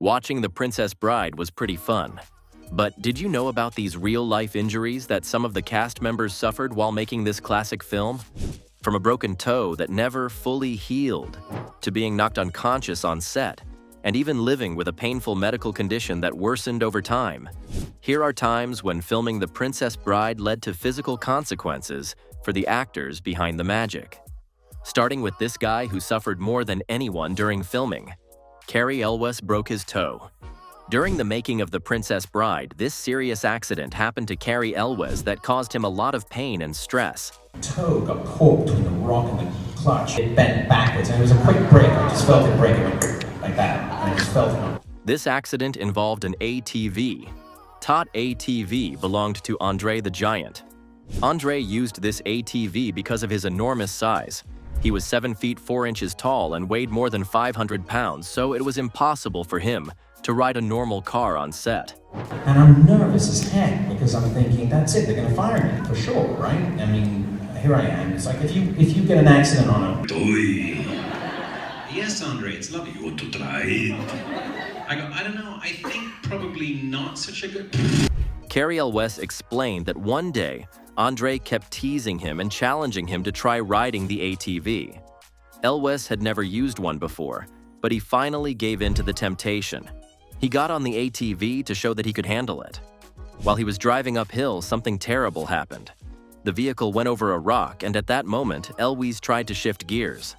Watching The Princess Bride was pretty fun. But did you know about these real-life injuries that some of the cast members suffered while making this classic film? From a broken toe that never fully healed, to being knocked unconscious on set, and even living with a painful medical condition that worsened over time. Here are times when filming The Princess Bride led to physical consequences for the actors behind the magic. Starting with this guy who suffered more than anyone during filming. Carrie Elwes broke his toe. During the making of The Princess Bride, this serious accident happened to Carrie Elwes that caused him a lot of pain and stress. Toe got caught between the rock and the clutch. It bent backwards, and it was a quick break. I just felt it break. It went like that, and I just felt it. This accident involved an ATV. Tot ATV belonged to Andre the Giant. Andre used this ATV because of his enormous size. He was 7 feet 4 inches tall and weighed more than 500 pounds, so it was impossible for him to ride a normal car on set. And I'm nervous as heck because I'm thinking, that's it, they're going to fire me for sure, right? I mean, here I am. It's like if you get an accident on a... Yes, Andre, it's lovely you want to try it. I don't know, I think probably not such a good... Carrie Elwes explained that one day, Andre kept teasing him and challenging him to try riding the ATV. Elwes had never used one before, but he finally gave in to the temptation. He got on the ATV to show that he could handle it. While he was driving uphill, something terrible happened. The vehicle went over a rock, and at that moment, Elwes tried to shift gears.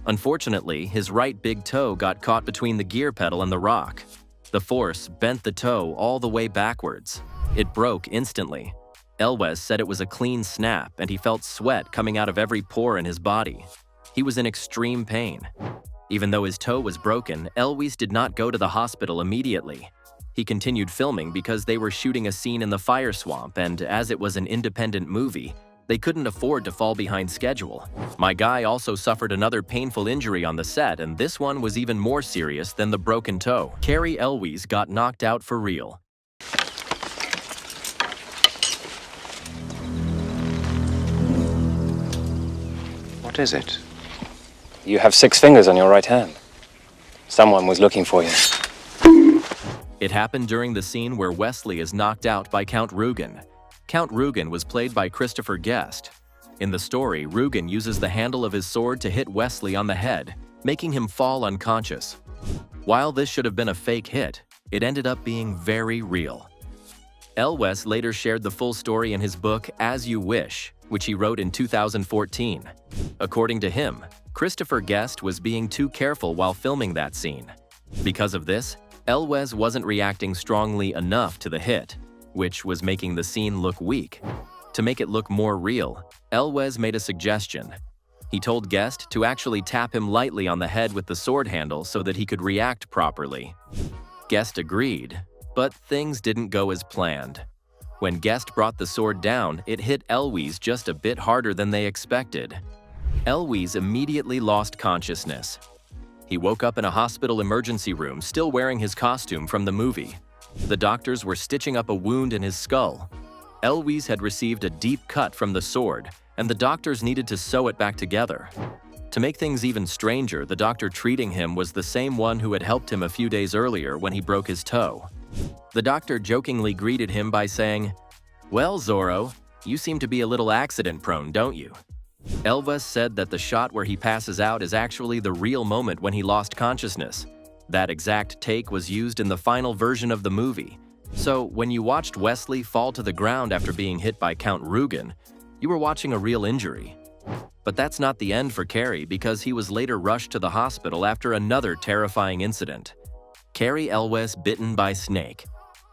Unfortunately, his right big toe got caught between the gear pedal and the rock. The force bent the toe all the way backwards. It broke instantly. Elwes said it was a clean snap, and he felt sweat coming out of every pore in his body. He was in extreme pain. Even though his toe was broken, Elwes did not go to the hospital immediately. He continued filming because they were shooting a scene in the fire swamp, and as it was an independent movie, they couldn't afford to fall behind schedule. My guy also suffered another painful injury on the set, and this one was even more serious than the broken toe. Carrie Elwes got knocked out for real. What is it? You have 6 fingers on your right hand. Someone was looking for you. It happened during the scene where Wesley is knocked out by Count Rugan. Count Rugan was played by Christopher Guest. In the story, Rugan uses the handle of his sword to hit Wesley on the head, making him fall unconscious. While this should have been a fake hit, it ended up being very real. Elwes later shared the full story in his book As You Wish, which he wrote in 2014. According to him, Christopher Guest was being too careful while filming that scene. Because of this, Elwes wasn't reacting strongly enough to the hit, which was making the scene look weak. To make it look more real, Elwes made a suggestion. He told Guest to actually tap him lightly on the head with the sword handle so that he could react properly. Guest agreed, but things didn't go as planned. When Guest brought the sword down, it hit Elwes just a bit harder than they expected. Elwes immediately lost consciousness. He woke up in a hospital emergency room, still wearing his costume from the movie. The doctors were stitching up a wound in his skull. Elwes had received a deep cut from the sword, and the doctors needed to sew it back together. To make things even stranger, the doctor treating him was the same one who had helped him a few days earlier when he broke his toe. The doctor jokingly greeted him by saying, "Well, Zorro, you seem to be a little accident-prone, don't you?" Elwes said that the shot where he passes out is actually the real moment when he lost consciousness. That exact take was used in the final version of the movie. So when you watched Wesley fall to the ground after being hit by Count Rugan, you were watching a real injury. But that's not the end for Carrie, because he was later rushed to the hospital after another terrifying incident. Carrie Elwes bitten by snake.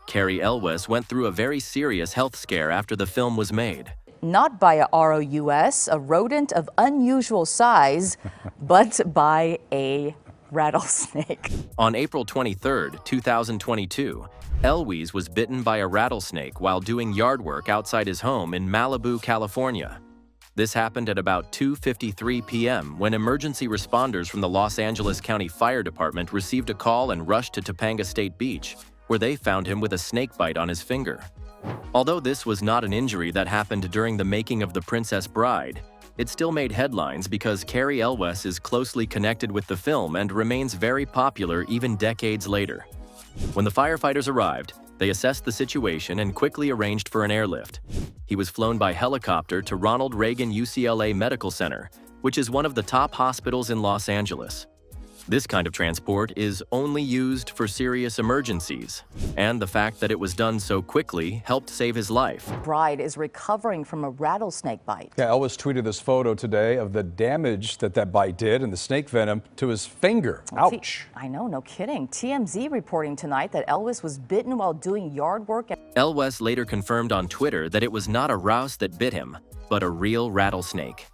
Carrie Elwes went through a very serious health scare after the film was made. Not by a ROUS, a rodent of unusual size, but by a rattlesnake. On April 23, 2022, Elwes was bitten by a rattlesnake while doing yard work outside his home in Malibu, California. This happened at about 2:53 p.m. when emergency responders from the Los Angeles County Fire Department received a call and rushed to Topanga State Beach, where they found him with a snake bite on his finger. Although this was not an injury that happened during the making of The Princess Bride, it still made headlines because Carrie Elwes is closely connected with the film and remains very popular even decades later. When the firefighters arrived, they assessed the situation and quickly arranged for an airlift. He was flown by helicopter to Ronald Reagan UCLA Medical Center, which is one of the top hospitals in Los Angeles. This kind of transport is only used for serious emergencies, and the fact that it was done so quickly helped save his life. Bride is recovering from a rattlesnake bite. Yeah, Elwes tweeted this photo today of the damage that bite did and the snake venom to his finger. Ouch. I know, no kidding. TMZ reporting tonight that Elwes was bitten while doing yard work. Elwes later confirmed on Twitter that it was not a rouse that bit him, but a real rattlesnake.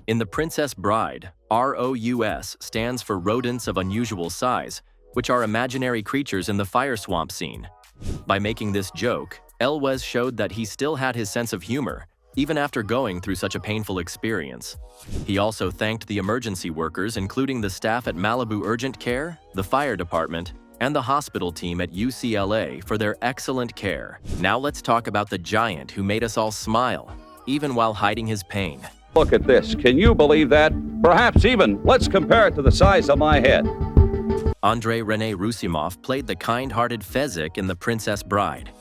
In The Princess Bride, ROUS stands for rodents of unusual size, which are imaginary creatures in the fire swamp scene. By making this joke, Elwes showed that he still had his sense of humor, even after going through such a painful experience. He also thanked the emergency workers, including the staff at Malibu Urgent Care, the fire department, and the hospital team at UCLA for their excellent care. Now let's talk about the giant who made us all smile, even while hiding his pain. Look at this. Can you believe that? Perhaps even, let's compare it to the size of my head. Andrei Rene Rousimoff played the kind-hearted Fezzik in The Princess Bride.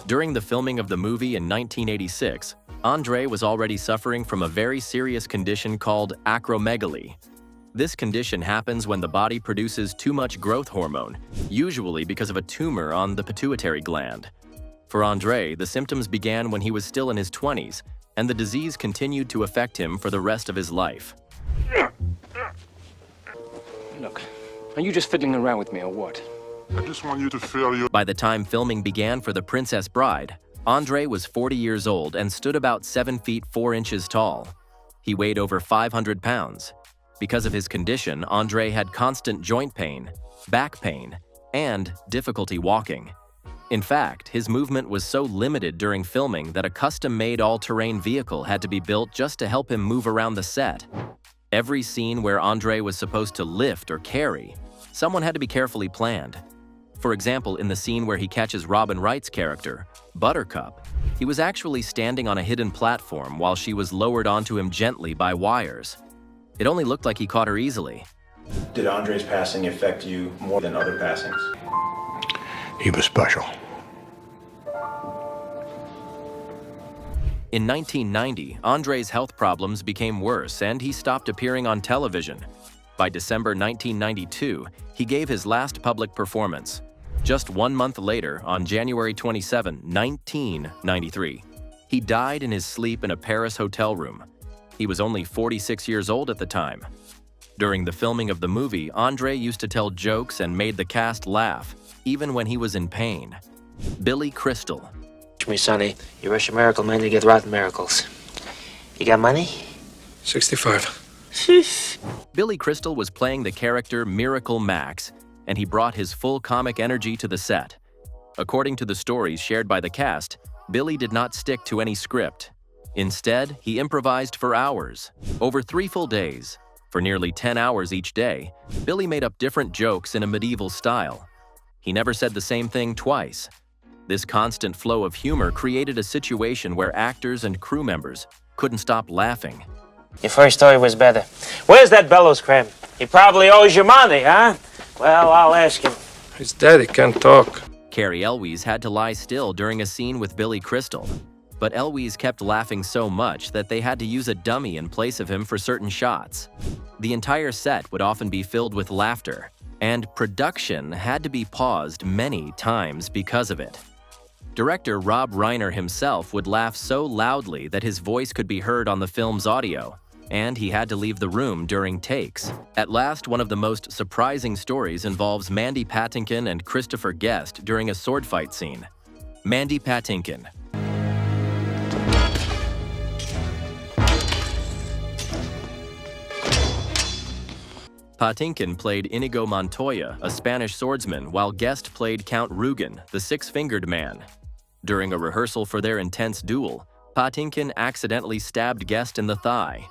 During the filming of the movie in 1986, Andrei was already suffering from a very serious condition called acromegaly. This condition happens when the body produces too much growth hormone, usually because of a tumor on the pituitary gland. For Andrei, the symptoms began when he was still in his 20s, and the disease continued to affect him for the rest of his life. Look, are you just fiddling around with me or what? I just want you to feel your... By the time filming began for The Princess Bride, Andrei was 40 years old and stood about 7 feet 4 inches tall. He weighed over 500 pounds. Because of his condition, Andrei had constant joint pain, back pain, and difficulty walking. In fact, his movement was so limited during filming that a custom-made all-terrain vehicle had to be built just to help him move around the set. Every scene where Andrei was supposed to lift or carry, someone had to be carefully planned. For example, in the scene where he catches Robin Wright's character, Buttercup, he was actually standing on a hidden platform while she was lowered onto him gently by wires. It only looked like he caught her easily. Did Andrei's passing affect you more than other passings? He was special. In 1990, Andrei's health problems became worse and he stopped appearing on television. By December 1992, he gave his last public performance. Just 1 month later, on January 27, 1993, he died in his sleep in a Paris hotel room. He was only 46 years old at the time. During the filming of the movie, Andrei used to tell jokes and made the cast laugh, even when he was in pain. Billy Crystal. Me, Sonny, you rush a miracle man, you get rotten miracles. You got money? 65. Billy Crystal was playing the character Miracle Max, and he brought his full comic energy to the set. According to the stories shared by the cast, Billy did not stick to any script. Instead, he improvised for hours, over 3 full days. For nearly 10 hours each day, Billy made up different jokes in a medieval style. He never said the same thing twice. This constant flow of humor created a situation where actors and crew members couldn't stop laughing. Your first story was better. Where's that bellows creme? He probably owes you money, huh? Well, I'll ask him. His daddy can't talk. Carrie Elwes had to lie still during a scene with Billy Crystal, but Elwes kept laughing so much that they had to use a dummy in place of him for certain shots. The entire set would often be filled with laughter, and production had to be paused many times because of it. Director Rob Reiner himself would laugh so loudly that his voice could be heard on the film's audio, and he had to leave the room during takes. At last, one of the most surprising stories involves Mandy Patinkin and Christopher Guest during a sword fight scene. Mandy Patinkin. Patinkin played Inigo Montoya, a Spanish swordsman, while Guest played Count Rugan, the six-fingered man. During a rehearsal for their intense duel, Patinkin accidentally stabbed Guest in the thigh.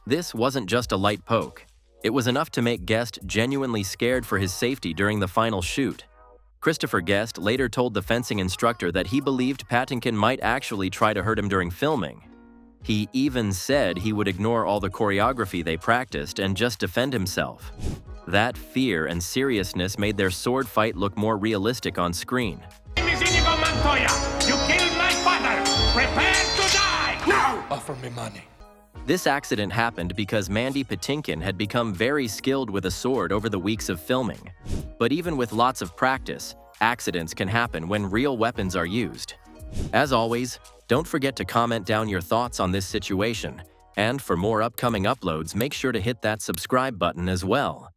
This wasn't just a light poke. It was enough to make Guest genuinely scared for his safety during the final shoot. Christopher Guest later told the fencing instructor that he believed Patinkin might actually try to hurt him during filming. He even said he would ignore all the choreography they practiced and just defend himself. That fear and seriousness made their sword fight look more realistic on screen. You killed my father! Prepare to die! Now! Offer me money. This accident happened because Mandy Patinkin had become very skilled with a sword over the weeks of filming. But even with lots of practice, accidents can happen when real weapons are used. As always, don't forget to comment down your thoughts on this situation. And for more upcoming uploads, make sure to hit that subscribe button as well.